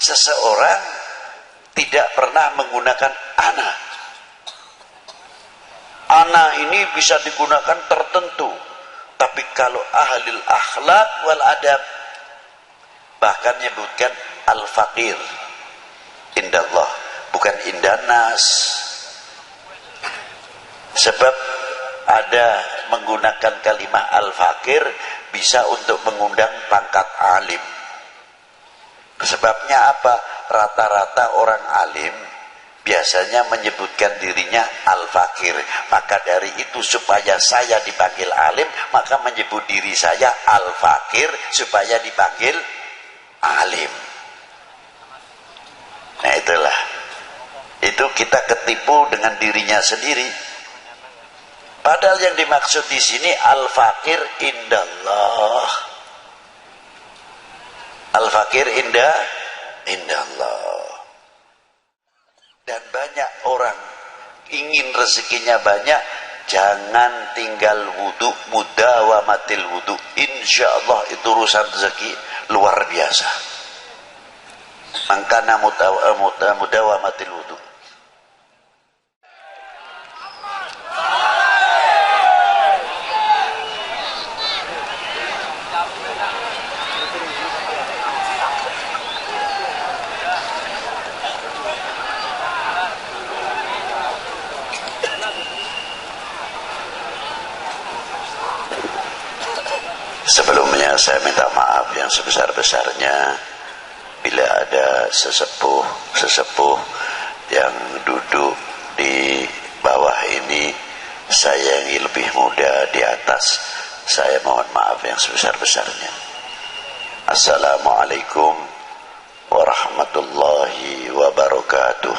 seseorang tidak pernah menggunakan ana. Ana ini bisa digunakan tertentu, tapi kalau ahlul akhlak wal adab bahkan menyebutkan al-faqir indallah, bukan indanas. Sebab ada menggunakan kalimat al-faqir bisa untuk mengundang pangkat alim. Sebabnya apa? Rata-rata orang alim biasanya menyebutkan dirinya al-faqir. Maka dari itu supaya saya dipanggil alim, maka menyebut diri saya al-faqir supaya dipanggil alim. Nah itulah. Itu kita ketipu dengan dirinya sendiri. Padahal yang dimaksud di sini al-faqir indallah. Al-faqir indallah. Dan banyak orang ingin rezekinya banyak, jangan tinggal wudu, mudawamatil wudu. Insyaallah itu urusan rezeki luar biasa. Mangkana mudawamatil wudu. Sebelumnya saya minta maaf yang sebesar-besarnya bila ada sesepuh yang duduk di bawah ini saya yang lebih muda di atas. Saya mohon maaf yang sebesar-besarnya. Assalamualaikum warahmatullahi wabarakatuh.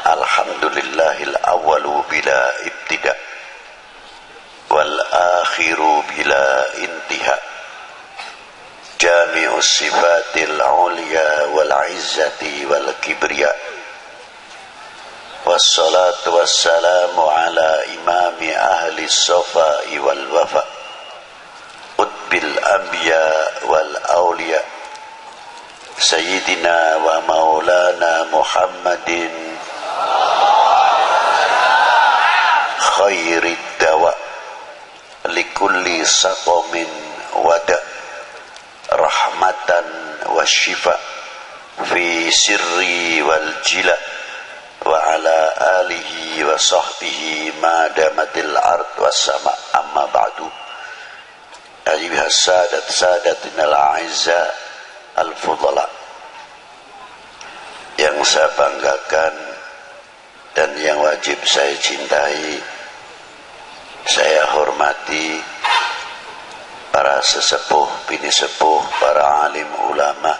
Alhamdulillahil awalu bila ibtida wal akhiru bila intiha, jami'us sifatil ulia wal izzati wal kibriya, wassalatu wassalamu ala imami ahli sofai wal wafa, utbil anbiya wal awliya, sayyidina wa maulana Muhammadin khairid dawa likulli saqamin wada, rahmatan wa shifa fi sirri wal jila, wa ala alihi wa sahbihi ma damatil ard was sama. Amma ba'du. Ayyuhas sadatinal a'izza al fudala, yang saya banggakan dan yang wajib saya cintai, saya hormati para sesepuh, bini sepuh, para alim ulama,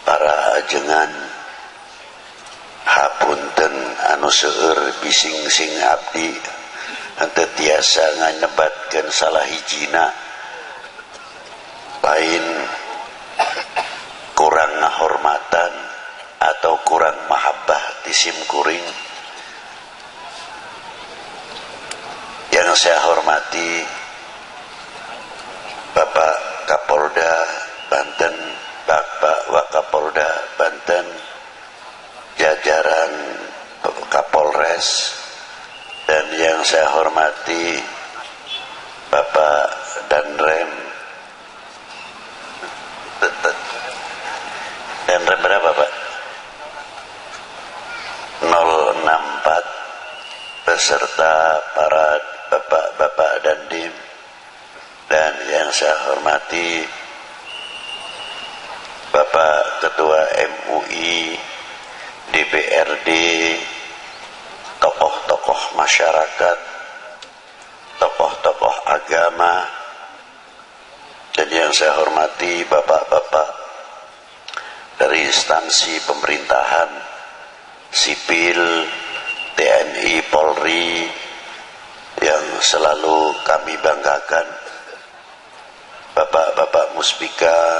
para ajengan, hapunten anu seueur bising sing abdi henteu tiasa nganyebatkeun salah hijina, lain kurang ngahormatan atau kurang mahabbah tisim kuring. Yang saya hormati Bapak Kapolda Banten, Bapak Wakapolda Banten, jajaran Kapolres, dan yang saya hormati Bapak Danrem. Danrem berapa Pak? 064 beserta para bapak-bapak dandim, dan yang saya hormati Bapak Ketua MUI, DPRD, tokoh-tokoh masyarakat, tokoh-tokoh agama, dan yang saya hormati bapak-bapak dari instansi pemerintahan, sipil, TNI, Polri, yang selalu kami banggakan, bapak-bapak Muspika,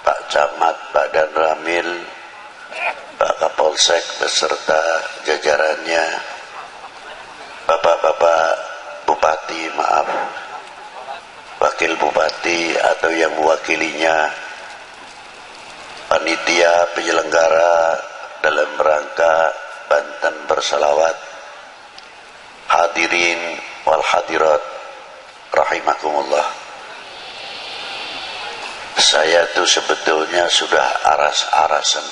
Pak Camat, Pak Danramil, Pak Kapolsek beserta jajarannya, bapak-bapak Bupati, maaf, wakil bupati atau yang mewakilinya, panitia penyelenggara dalam rangka Banten bersalawat, hadirin wal hadirat rahimakumullah. Saya tuh sebetulnya sudah aras-arasan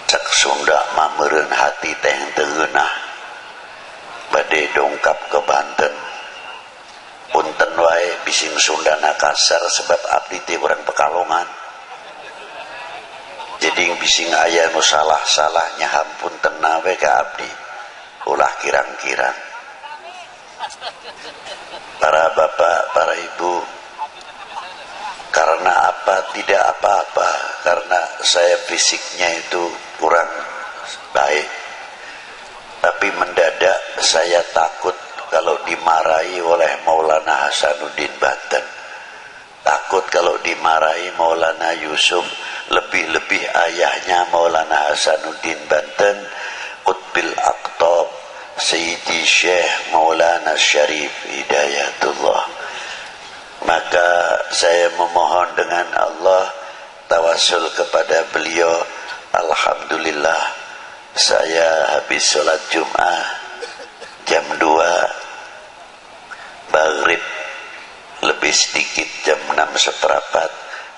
cek Sunda mameureun hati teh teu geunah bade dongkap ke Banten. Punten wae bising Sundana kasar sebab abdi teh urang Pekalongan. Jadi bising aya nu salah-salahnya hampun we ka abdi. Ulah kirang-kirang. Para bapak, para ibu, karena apa? Tidak apa-apa, karena saya fisiknya itu kurang baik. Tapi mendadak saya takut kalau dimarahi oleh Maulana Hasanuddin Banten. Takut kalau dimarahi Maulana Yusuf, lebih-lebih ayahnya Maulana Hasanuddin Banten, Qutbil Aqtab, Sayyidi Syekh Maulana Syarif Hidayatullah. Maka saya memohon dengan Allah, tawasul kepada beliau. Alhamdulillah, saya habis sholat Jum'ah jam 2 maghrib, lebih sedikit jam 6:15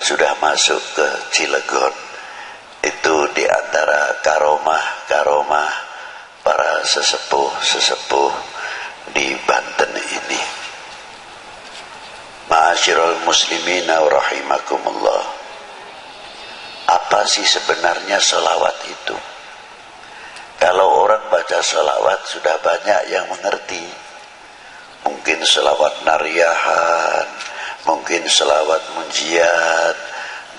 sudah masuk ke Cilegon. Itu di antara karomah para sesepuh di Banten ini. Ma'asyiral muslimina wa rahimakumullah. Apa sih sebenarnya selawat itu? Kalau orang baca selawat sudah banyak yang mengerti. Mungkin selawat nariyahan, mungkin selawat munjiat,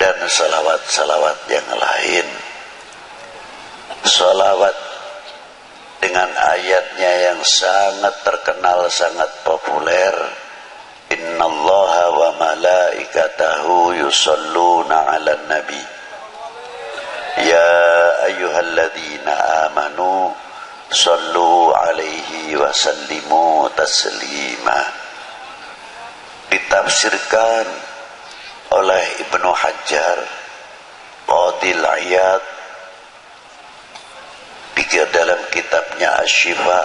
dan selawat-selawat yang lain. Selawat dengan ayatnya yang sangat terkenal, sangat populer. Innallaha wa malaikatahu yusalluna 'alan nabi. Ya ayyuhalladzina amanu sallu 'alaihi wa sallimu taslima. Ditafsirkan oleh Ibnu Hajar Qadil Iyad dalam kitabnya Asy-Syifa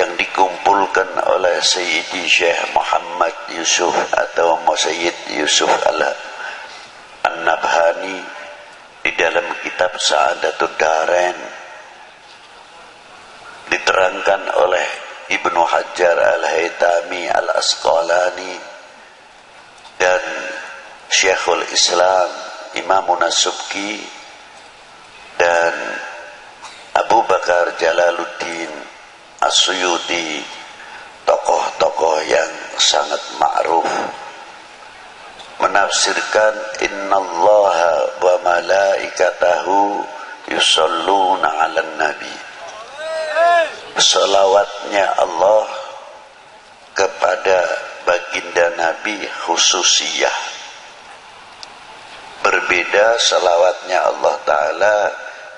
yang dikumpulkan oleh Sayyidi Syekh Muhammad Yusuf atau Sayyid Yusuf An-Nabhani di dalam kitab Sa'adatud Darain. Diterangkan oleh Ibnu Hajar Al-Haytami Al-Asqalani dan Syekhul Islam Imamun As-Subki dan Abu Bakar Jalaluddin As-Suyuti, tokoh-tokoh yang sangat ma'ruf, menafsirkan innallaha wa malaikatahu yusalluna 'alan nabi. Selawatnya Allah kepada baginda Nabi khususiyah. Berbeda selawatnya Allah Ta'ala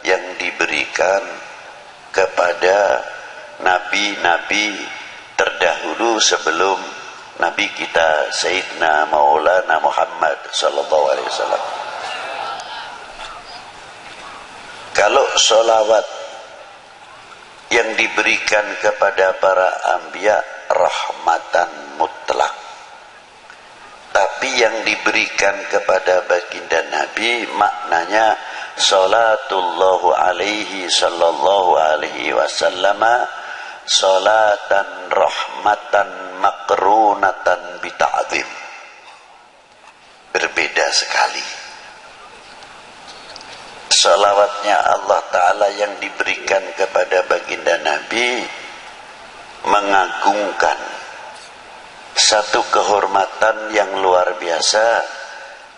yang diberikan kepada nabi-nabi terdahulu sebelum Nabi kita Sayyidina Maulana Muhammad sallallahu alaihi wasallam. Kalau sholawat yang diberikan kepada para anbiya rahmatan mutlak, tapi yang diberikan kepada baginda Nabi maknanya salatullahu alaihi sallallahu alaihi wasallama salatan rahmatan makrunatan bita'zim. Berbeda sekali. Salawatnya Allah Ta'ala yang diberikan kepada baginda Nabi mengagungkan satu kehormatan yang luar biasa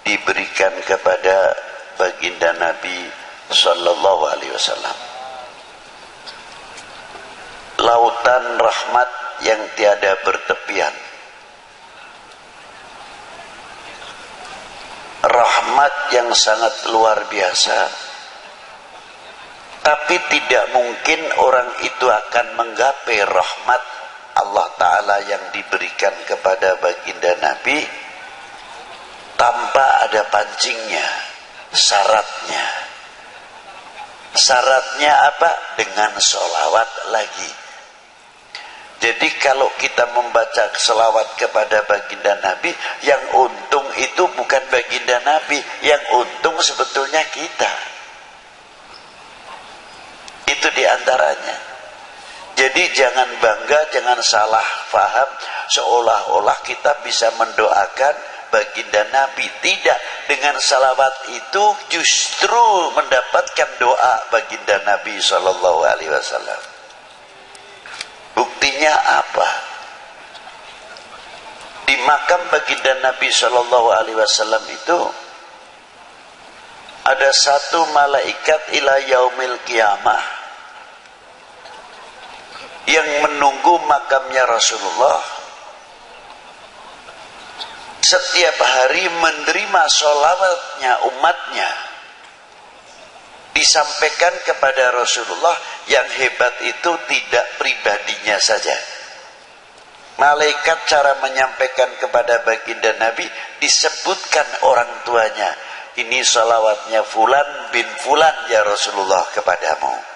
diberikan kepada baginda Nabi sallallahu alaihi wasallam. Lautan rahmat yang tiada bertepian. Rahmat yang sangat luar biasa. Tapi tidak mungkin orang itu akan menggapai rahmat Allah Ta'ala yang diberikan kepada baginda Nabi tanpa ada pancingnya, syaratnya. Syaratnya apa? Dengan sholawat lagi. Jadi kalau kita membaca selawat kepada baginda Nabi, yang untung itu bukan baginda Nabi, yang untung sebetulnya kita. Itu diantaranya. Jadi jangan bangga, jangan salah faham seolah-olah kita bisa mendoakan baginda Nabi. Tidak, dengan salawat itu justru mendapatkan doa baginda Nabi SAW. Buktinya apa? Di makam baginda Nabi SAW itu ada satu malaikat ila yaumil qiyamah yang menunggu makamnya Rasulullah, setiap hari menerima sholawatnya umatnya, disampaikan kepada Rasulullah. Yang hebat itu tidak pribadinya saja. Malaikat cara menyampaikan kepada baginda Nabi disebutkan orang tuanya. Ini sholawatnya fulan bin fulan ya Rasulullah kepadamu.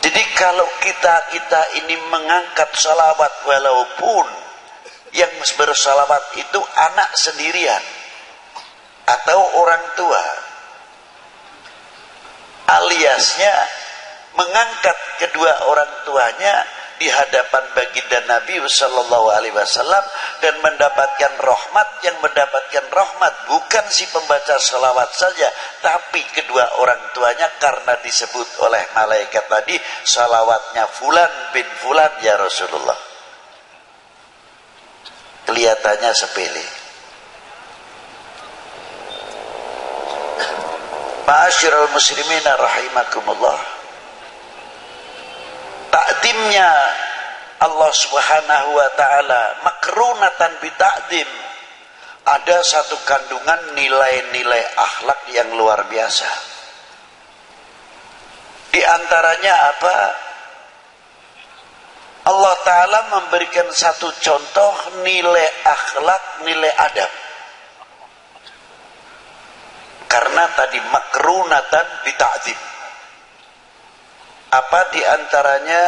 Jadi kalau kita ini mengangkat sholawat, walaupun yang bersalawat itu anak sendirian atau orang tua, aliasnya mengangkat kedua orang tuanya di hadapan baginda Nabi sallallahu alaihi wasallam dan mendapatkan rahmat. Yang mendapatkan rahmat bukan si pembaca salawat saja, tapi kedua orang tuanya, karena disebut oleh malaikat tadi salawatnya fulan bin fulan ya Rasulullah. Kelihatannya sepele. Ma'asyiral muslimina rahimakumullah. Takdimnya Allah Subhanahu wa taala makrunatan bitakdim. Ada satu kandungan nilai-nilai akhlak yang luar biasa. Di antaranya apa? Allah Ta'ala memberikan satu contoh nilai akhlak, nilai adab. Karena tadi makrunatan bitakdim. Apa di antaranya?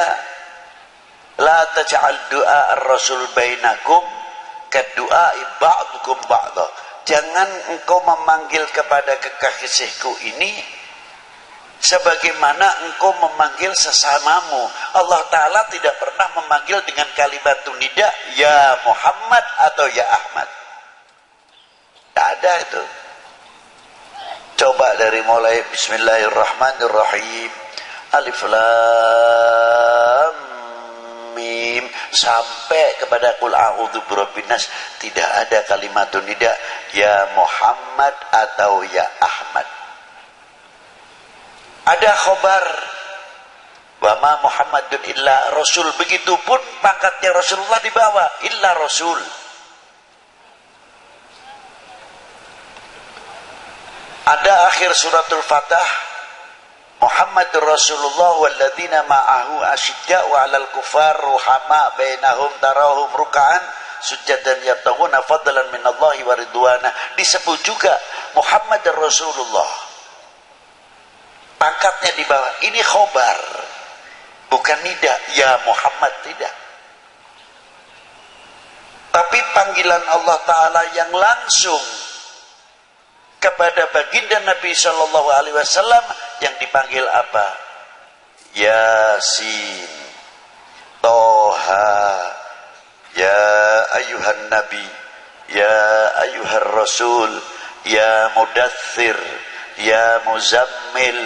La taj'al du'a ar-rasul bainakum kadu'a ba'dukum ba'da. Jangan engkau memanggil kepada kekasihku ini sebagaimana engkau memanggil sesamamu. Allah Ta'ala tidak pernah memanggil dengan kalimat nida, ya Muhammad atau ya Ahmad. Tidak ada itu. Coba dari mulai Bismillahirrahmanirrahim, Alif Lam Mim, sampai kepada Qul a'udzu birabbin nas, tidak ada kalimat nida, ya Muhammad atau ya Ahmad. Ada khobar, wa ma Muhammadun illa rasul, begitupun pangkatnya Rasulullah di bawah, illa rasul. Ada akhir suratul Fatah, Muhammadur Rasulullah walladzina ma'ahu asyidda'u 'alal kuffar ruhama bainahum tarahum ruk'an sujadan yabtaghuna fadlan minallahi wa ridwana. Disebut juga Muhammadur Rasulullah, pangkatnya di bawah. Ini khobar, bukan nida, ya Muhammad, tidak. Tapi panggilan Allah Ta'ala yang langsung kepada baginda Nabi Sallallahu Alaihi Wasallam yang dipanggil apa? Yasin, Toha, ya ayuhan Nabi, ya ayuhan Rasul, ya Mudaththir, ya Muzammil,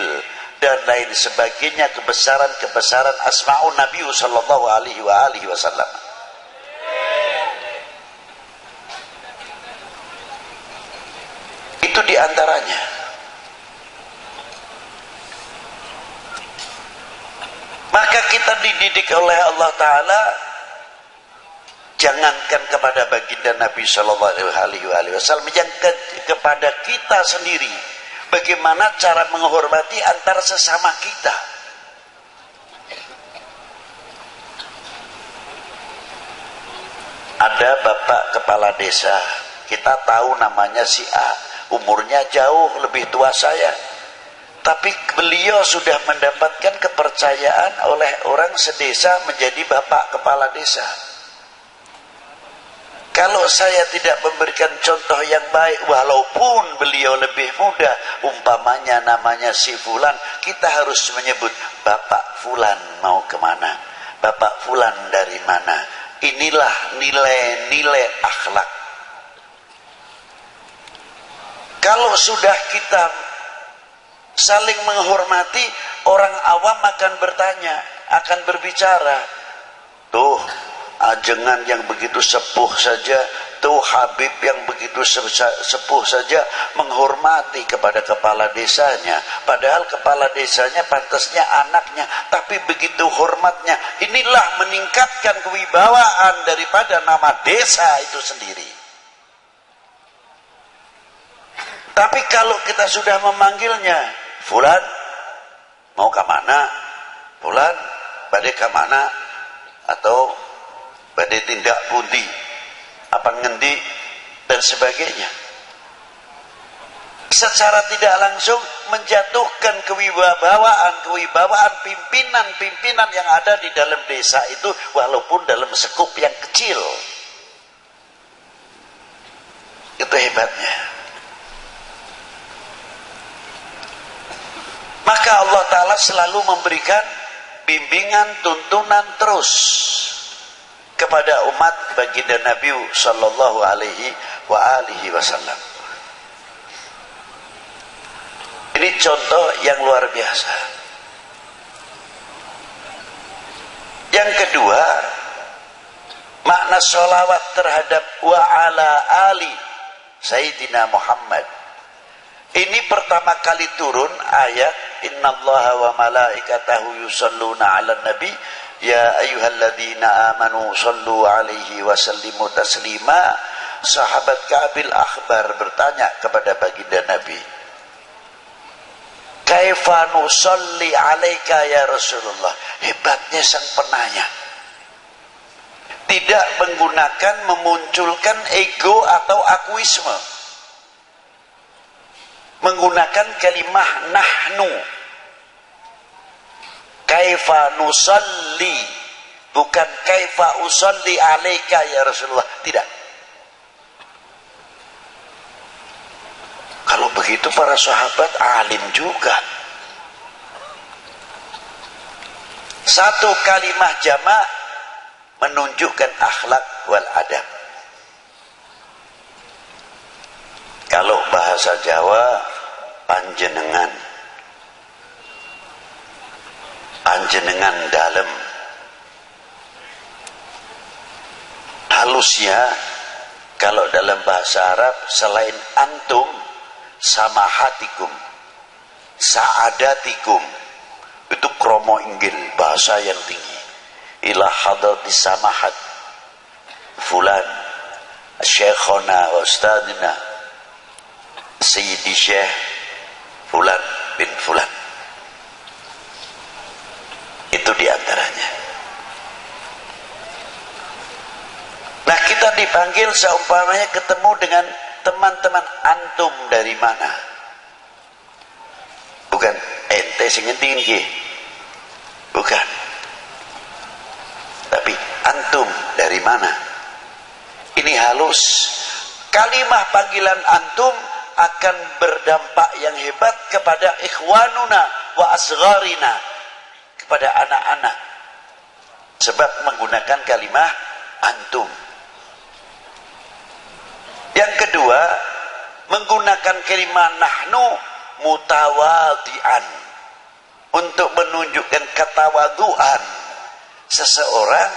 dan lain sebagainya, kebesaran-kebesaran asma'un Nabi Sallallahu Alaihi Wasallam. Itu diantaranya. Maka kita dididik oleh Allah Ta'ala, jangankan kepada baginda Nabi Sallallahu Alaihi Wasallam, yang kepada kita sendiri, bagaimana cara menghormati antar sesama kita. Ada bapak kepala desa, kita tahu namanya si A, umurnya jauh lebih tua saya, tapi beliau sudah mendapatkan kepercayaan oleh orang sedesa menjadi bapak kepala desa. Kalau saya tidak memberikan contoh yang baik, walaupun beliau lebih muda, umpamanya namanya si Fulan, kita harus menyebut Bapak Fulan mau kemana, Bapak Fulan dari mana. Inilah nilai-nilai akhlak. Kalau sudah kita saling menghormati, orang awam akan bertanya, akan berbicara, tuh ajengan yang begitu sepuh saja, tuh Habib yang begitu sepuh saja menghormati kepada kepala desanya, padahal kepala desanya pantasnya anaknya, tapi begitu hormatnya. Inilah meningkatkan kewibawaan daripada nama desa itu sendiri. Tapi kalau kita sudah memanggilnya, Fulan mau ke mana, Fulan badai ke mana, atau badai tindak pundi, apa ngendi, dan sebagainya, secara tidak langsung menjatuhkan kewibawaan pimpinan-pimpinan yang ada di dalam desa itu, walaupun dalam sekup yang kecil. Itu hebatnya. Maka Allah Ta'ala selalu memberikan bimbingan, tuntunan terus kepada umat baginda Nabi sallallahu alaihi wasallam. Ini contoh yang luar biasa. Yang kedua, makna sholawat terhadap wa ala ali Sayyidina Muhammad. Ini pertama kali turun ayat innallaha wa malaikatahu yusalluna 'alan nabi ya ayyuhalladzina amanu sallu alaihi wasallimu taslima. Sahabat Ka'bil Akhbar bertanya kepada baginda Nabi, kaifa nusalli alaika ya Rasulullah. Hebatnya sang penanya, tidak menggunakan, memunculkan ego atau akuisme, menggunakan kalimah nahnu. Kaifa nusalli, bukan kaifa usalli alaika ya Rasulullah, tidak. Kalau begitu para sahabat alim juga. Satu kalimah jamak menunjukkan akhlak wal adab. Kalau bahasa Jawa panjenengan, panjenengan dalam. Halusnya kalau dalam bahasa Arab selain antum, samahatikum, saadatikum, itu kromo inggil, bahasa yang tinggi. Ila hadratis samahat fulan syekhona wa ustadina sayyidi syekh fulan bin fulan. Itu diantaranya. Nah, kita dipanggil seumpamanya ketemu dengan teman-teman, antum dari mana? Bukan ente sing ngendi niki. Bukan. Tapi antum dari mana? Ini halus. Kalimah panggilan antum akan berdampak yang hebat kepada ikhwanuna wa asgharina, kepada anak-anak, sebab menggunakan kalimah antum. Yang kedua, menggunakan kalimah nahnu mutawadian, untuk menunjukkan ketawaduan. Seseorang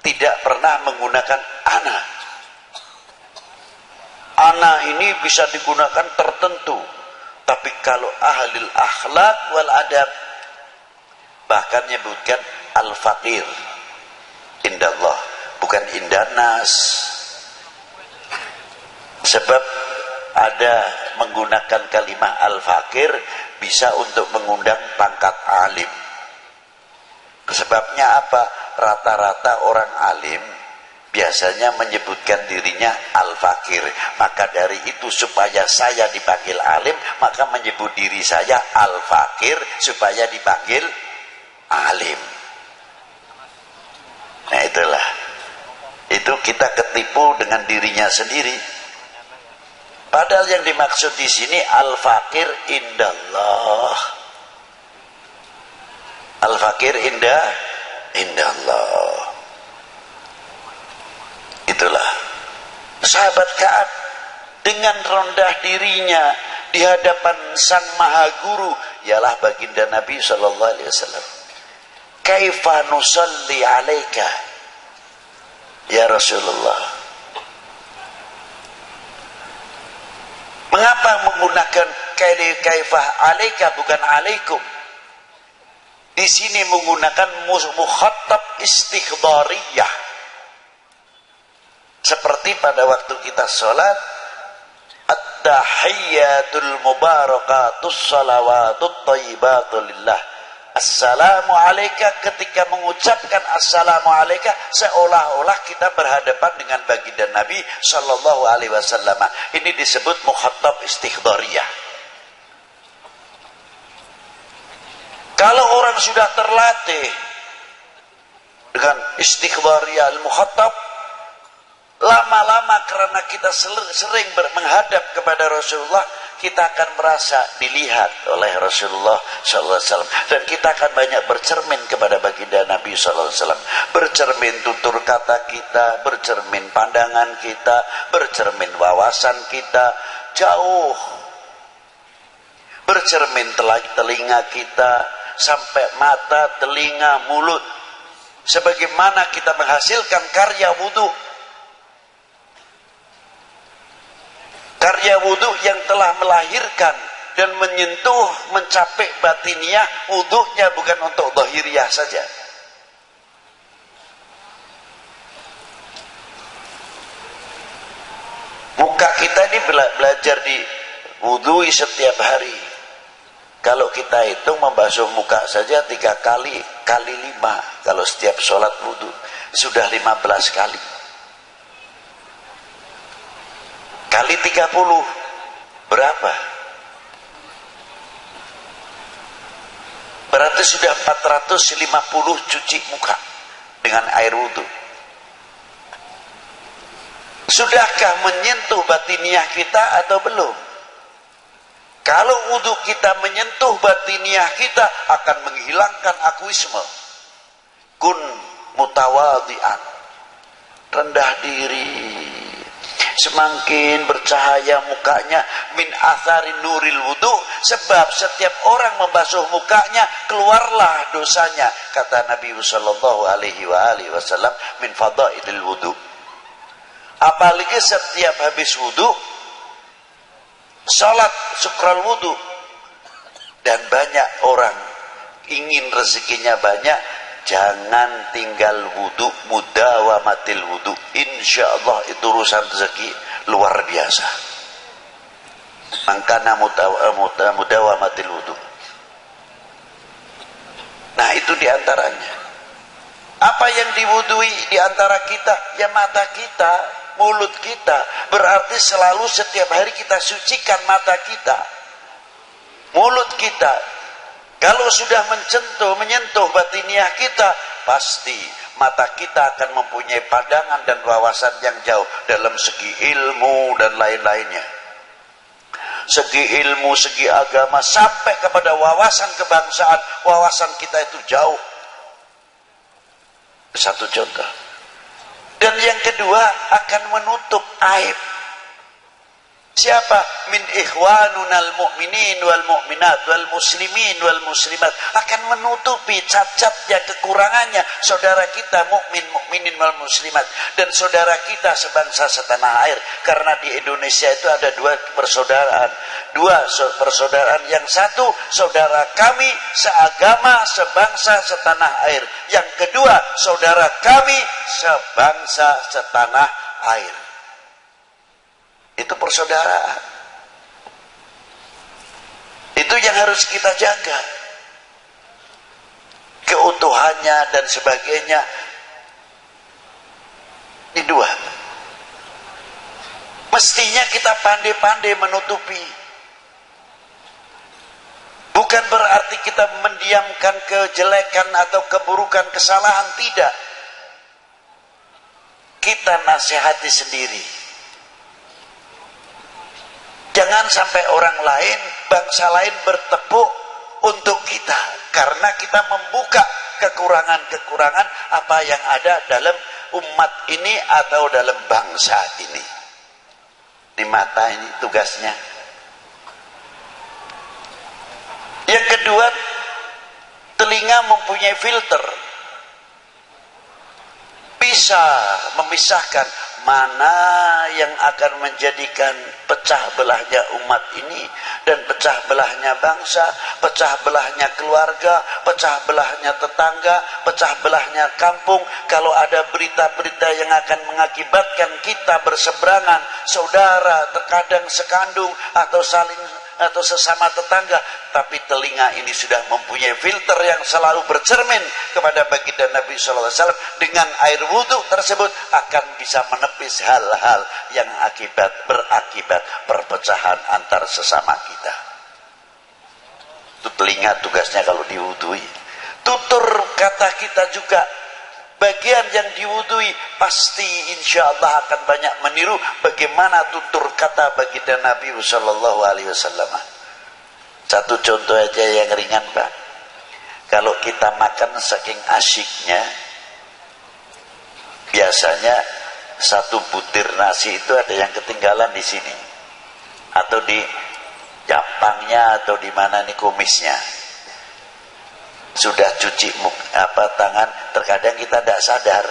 tidak pernah menggunakan ana. Ana ini bisa digunakan tertentu, tapi kalau ahlul akhlak wal adab bahkan menyebutkan al-faqir indallah, bukan indanas. Sebab ada menggunakan kalimah al-faqir bisa untuk mengundang pangkat alim. Sebabnya apa? Rata-rata orang alim biasanya menyebutkan dirinya al-fakir. Maka dari itu supaya saya dipanggil alim, maka menyebut diri saya al-fakir supaya dipanggil alim. Nah itulah, itu kita ketipu dengan dirinya sendiri. Padahal yang dimaksud di sini al-fakir indallah. Al-fakir indallah. Itulah sahabat Ka'ab dengan rendah dirinya di hadapan sang maha guru, ialah baginda Nabi sallallahu alaihi wasallam. Kaifa nusalli alaika ya Rasulullah? Mengapa menggunakan kaifah alaika bukan alaikum? Di sini menggunakan mukhatab istighdhariyah. Seperti pada waktu kita sholat, at-tahiyyatul mubarakatus salawatut thayyibatu lillah. Assalamu alayka, ketika mengucapkan assalamu alayka seolah-olah kita berhadapan dengan baginda Nabi sallallahu alaihi wasallam. Ini disebut mukhatab istighdhariyah. Kalau orang sudah terlatih dengan istighdhariyah al-mukhatab, lama-lama karena kita sering menghadap kepada Rasulullah, kita akan merasa dilihat oleh Rasulullah SAW, dan kita akan banyak bercermin kepada baginda Nabi SAW. Bercermin tutur kata kita, bercermin pandangan kita, bercermin wawasan kita jauh, bercermin telinga kita sampai mata, telinga, mulut. Sebagaimana kita menghasilkan karya wudhu, karya wudhu yang telah melahirkan dan menyentuh, mencapai batiniah, wudhunya bukan untuk zahiriyah saja. Muka kita ini belajar di wudhui setiap hari. Kalau kita hitung membasuh muka saja 3 kali 5, kalau setiap sholat wudhu sudah 15 kali. Kali 30 berapa? Berarti sudah 450 cuci muka dengan air wudhu. Sudahkah menyentuh batiniah kita atau belum? Kalau wudhu kita menyentuh batiniah kita, akan menghilangkan akuisme. Kun mutawadhi'an, rendah diri. Semakin bercahaya mukanya min atharin nuril wudu, sebab setiap orang membasuh mukanya keluarlah dosanya, kata Nabi sallallahu alaihi wasallam, min fadailil wudu. Apalagi setiap habis wudu salat syukral wudu, dan banyak orang ingin rezekinya banyak, jangan tinggal wudhu, mudawamatil wudhu. Insya Allah itu urusan rezeki luar biasa. Mangkana mudawamatil wudhu. Nah itu diantaranya. Apa yang diwudhui diantara kita? Ya mata kita, mulut kita. Berarti selalu setiap hari kita sucikan mata kita, mulut kita. Kalau sudah menyentuh batiniah kita, pasti mata kita akan mempunyai pandangan dan wawasan yang jauh dalam segi ilmu dan lain-lainnya. Segi ilmu, segi agama, sampai kepada wawasan kebangsaan, wawasan kita itu jauh. Satu contoh. Dan yang kedua, akan menutup aib. Siapa? Min ikhwanunal mu'minin wal mu'minat wal muslimin wal muslimat, akan menutupi cacatnya, kekurangannya saudara kita mukminin wal muslimat dan saudara kita sebangsa setanah air. Karena di Indonesia itu ada dua persaudaraan. Yang satu, saudara kami seagama, sebangsa, setanah air. Yang kedua, saudara kami sebangsa, setanah air. Itu persaudaraan. Itu yang harus kita jaga, keutuhannya dan sebagainya. Ini dua. Mestinya kita pandai-pandai menutupi. Bukan berarti kita mendiamkan kejelekan atau keburukan, kesalahan, tidak. Kita nasihati sendiri. Jangan sampai orang lain, bangsa lain bertepuk untuk kita, karena kita membuka kekurangan-kekurangan apa yang ada dalam umat ini atau dalam bangsa ini. Di mata ini tugasnya. Yang kedua, telinga mempunyai filter, bisa memisahkan mana yang akan menjadikan pecah belahnya umat ini dan pecah belahnya bangsa, pecah belahnya keluarga, pecah belahnya tetangga, pecah belahnya kampung. Kalau ada berita-berita yang akan mengakibatkan kita berseberangan, saudara, terkadang sekandung atau saling atau sesama tetangga, tapi telinga ini sudah mempunyai filter yang selalu bercermin kepada baginda Nabi SAW. Dengan air wudhu tersebut akan bisa menepis hal-hal yang berakibat perpecahan antar sesama kita. Itu telinga tugasnya kalau diwudhui. Tutur kata kita juga, bagian yang diwudhui pasti insya Allah akan banyak meniru bagaimana tutur kata baginda Nabi Sallallahu Alaihi Wasallam. Satu contoh aja yang ringan, Pak. Kalau kita makan saking asyiknya, biasanya satu butir nasi itu ada yang ketinggalan di sini, atau di jampangnya, atau di mana nih kumisnya. Sudah cuci tangan, terkadang kita tidak sadar,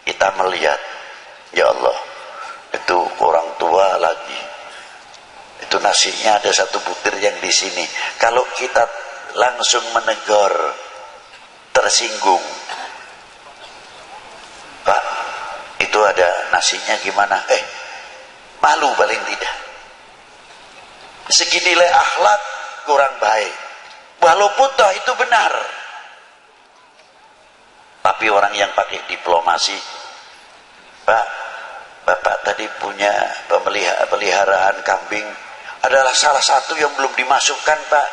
kita melihat, ya Allah, itu orang tua lagi, itu nasinya ada satu butir yang di sini. Kalau kita langsung menegur, tersinggung, Pak, itu ada nasinya gimana? Malu paling tidak. Segi nilai akhlak kurang baik. Walaupun toh itu benar, tapi orang yang pakai diplomasi, Pak, Bapak tadi punya peliharaan kambing, adalah salah satu yang belum dimasukkan, Pak.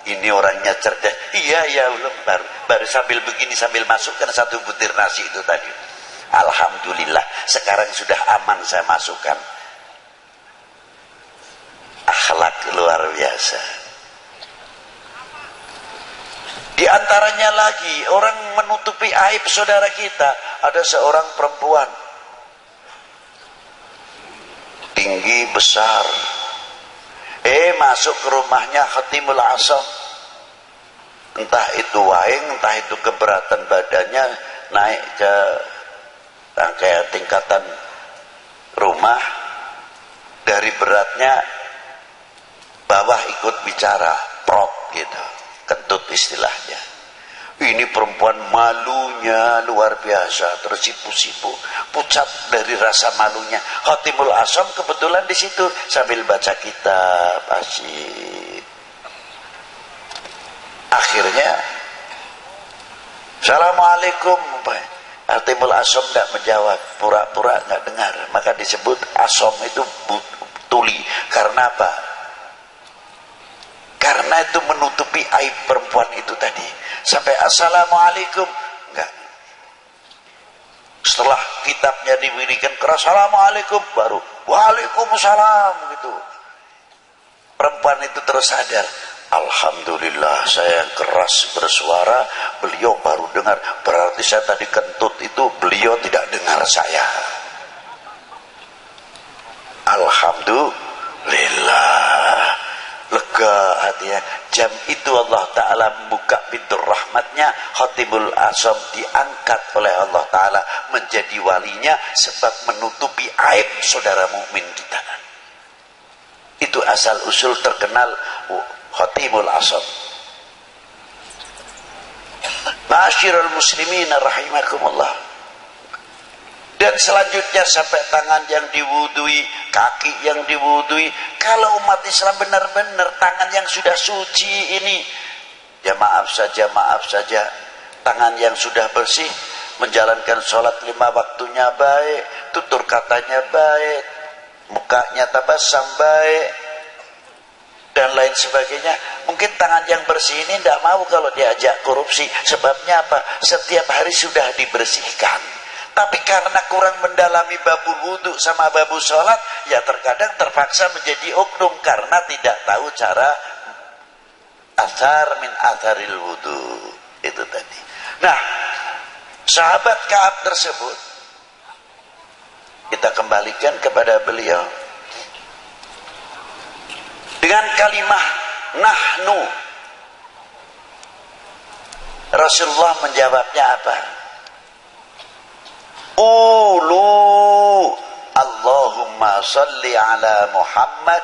Ini orangnya cerdas. Iya, belum, baru sambil begini sambil masukkan satu butir nasi itu tadi. Alhamdulillah, sekarang sudah aman saya masukkan. Akhlak luar biasa. Di antaranya lagi, orang menutupi aib saudara kita. Ada seorang perempuan, tinggi besar, masuk ke rumahnya Khatimul Asam. Entah itu waing, entah itu keberatan badannya, naik ke tingkatan rumah, dari beratnya bawah ikut bicara, prop gitu, kentut istilahnya. Ini perempuan malunya luar biasa, tersipu-sipu, pucat dari rasa malunya. Khatimul Asam kebetulan di situ sambil baca kitab asyik. Akhirnya, Assalamualaikum. Khatimul Asam tidak menjawab, pura-pura nggak dengar. Maka disebut Asam itu tuli. Karena apa? Karena itu menutupi aib perempuan itu tadi. Sampai Assalamualaikum enggak. Setelah kitabnya diberikan keras Assalamualaikum, baru Waalaikumsalam gitu. Perempuan itu terus sadar, Alhamdulillah saya keras bersuara, beliau baru dengar. Berarti saya tadi kentut itu beliau tidak dengar saya. Alhamdulillah, lega hatinya. Jam itu Allah Ta'ala membuka pintu rahmatnya. Khatimul Asam diangkat oleh Allah Ta'ala menjadi walinya, sebab menutupi aib saudara mukmin kita. Itu asal usul terkenal Khatimul Asam. Ma'asyiral muslimin rahimakumullah. Dan selanjutnya sampai tangan yang diwudui, kaki yang diwudui. Kalau umat Islam benar-benar tangan yang sudah suci ini, ya maaf saja, tangan yang sudah bersih, menjalankan sholat 5 waktunya baik, tutur katanya baik, mukanya tabasam baik, dan lain sebagainya. Mungkin tangan yang bersih ini tidak mau kalau diajak korupsi. Sebabnya apa? Setiap hari sudah dibersihkan. Tapi karena kurang mendalami babul wudhu sama babul sholat, ya terkadang terpaksa menjadi oknum karena tidak tahu cara athar min atharil wudhu. Itu tadi. Nah, sahabat Ka'ab tersebut kita kembalikan kepada beliau dengan kalimat nahnu. Rasulullah menjawabnya apa? Qulu Allahumma salli ala Muhammad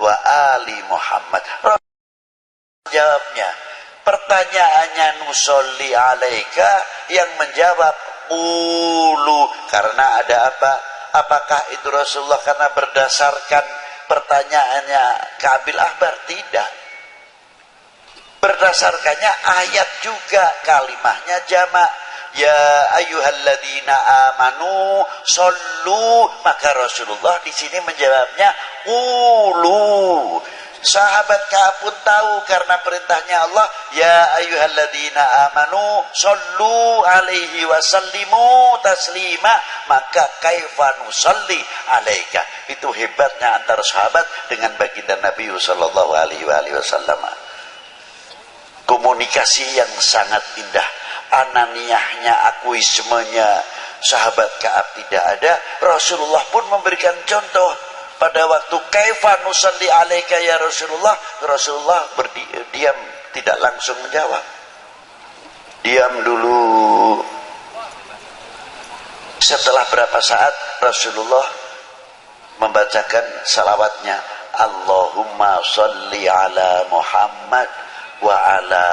wa ali Muhammad. Rasulullah jawabnya, pertanyaannya nusolli alaika, yang menjawab qulu. Karena ada apa? Apakah itu Rasulullah karena berdasarkan pertanyaannya Ka'bil Ahbar? Tidak. Berdasarkannya ayat juga, kalimahnya jamak. Ya ayyuhalladzina amanu sallu, maka Rasulullah di sini menjawabnya qulu. Sahabat Ka'ab pun tahu karena perintahnya Allah, ya ayyuhalladzina amanu sallu alaihi wasallimu taslima, maka kaifa nusalli alaika. Itu hebatnya antara sahabat dengan baginda Nabi sallallahu alaihi wasallam. Komunikasi yang sangat indah. Ananiyahnya, akuismenya sahabat Ka'ab tidak ada. Rasulullah pun memberikan contoh pada waktu kaifa nusalli alaika ya Rasulullah. Rasulullah berdiam, tidak langsung menjawab. Diam dulu. Setelah berapa saat Rasulullah membacakan salawatnya, Allahumma salli ala Muhammad wa ala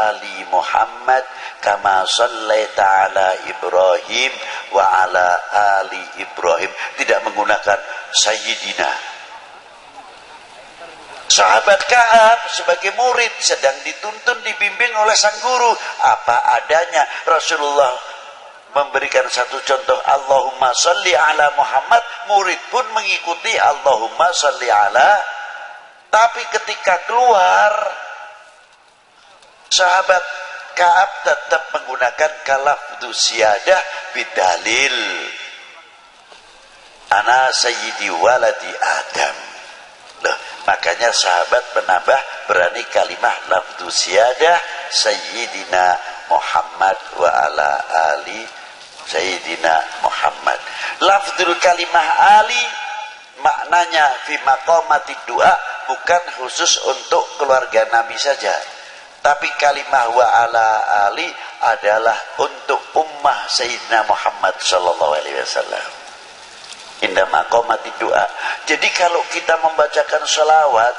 ali Muhammad kama sallaita ala Ibrahim wa ala ali Ibrahim. Tidak menggunakan Sayyidina. Sahabat Ka'ab sebagai murid sedang dituntun, dibimbing oleh sang guru. Apa adanya. Rasulullah memberikan satu contoh, Allahumma salli ala Muhammad. Murid pun mengikuti Allahumma salli ala. Tapi ketika keluar, sahabat Ka'ab tetap menggunakan kalafdu siyadah bidalil ana sayyidi waladi Adam. Loh, makanya sahabat menambah berani kalimah lafdu siyadah sayyidina Muhammad wa ala ali sayyidina Muhammad. Lafdul kalimah ali maknanya fi maqamati doa, bukan khusus untuk keluarga Nabi saja. Tapi kalimah wa ala ali adalah untuk ummah Sayyidina Muhammad sallallahu alaihi wasallam. Indah maqamati doa. Jadi kalau kita membacakan salawat,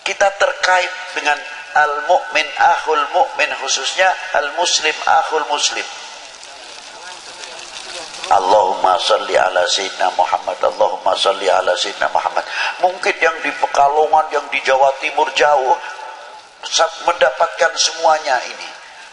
kita terkait dengan al-mu'min akhul mu'min, khususnya al-muslim akhul muslim. Allahumma salli ala Sayyidina Muhammad, Allahumma salli ala Sayyidina Muhammad. Mungkin yang di Pekalongan, yang di Jawa Timur jauh mendapatkan semuanya ini.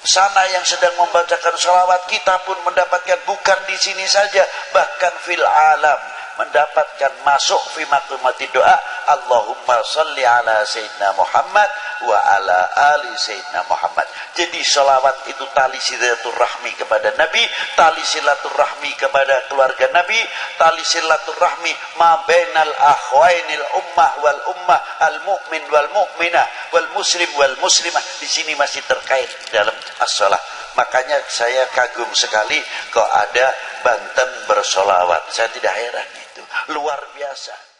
Sana yang sedang membacakan salawat, kita pun mendapatkan, bukan di sini saja, bahkan fil alam mendapatkan, masuk fi maqamati doa. Allahumma salli ala Sayyidina Muhammad wa ala ali Sayyidina Muhammad. Jadi salawat itu tali silaturahmi kepada Nabi, tali silaturahmi kepada keluarga Nabi, tali silaturahmi ma bainal akhwainil ummah wal ummah, al mu'min wal mu'minah wal muslim wal muslimah. Di sini masih terkait dalam as-shalah. Makanya saya kagum sekali kok ada Banten bersolawat. Saya tidak heran, itu luar biasa.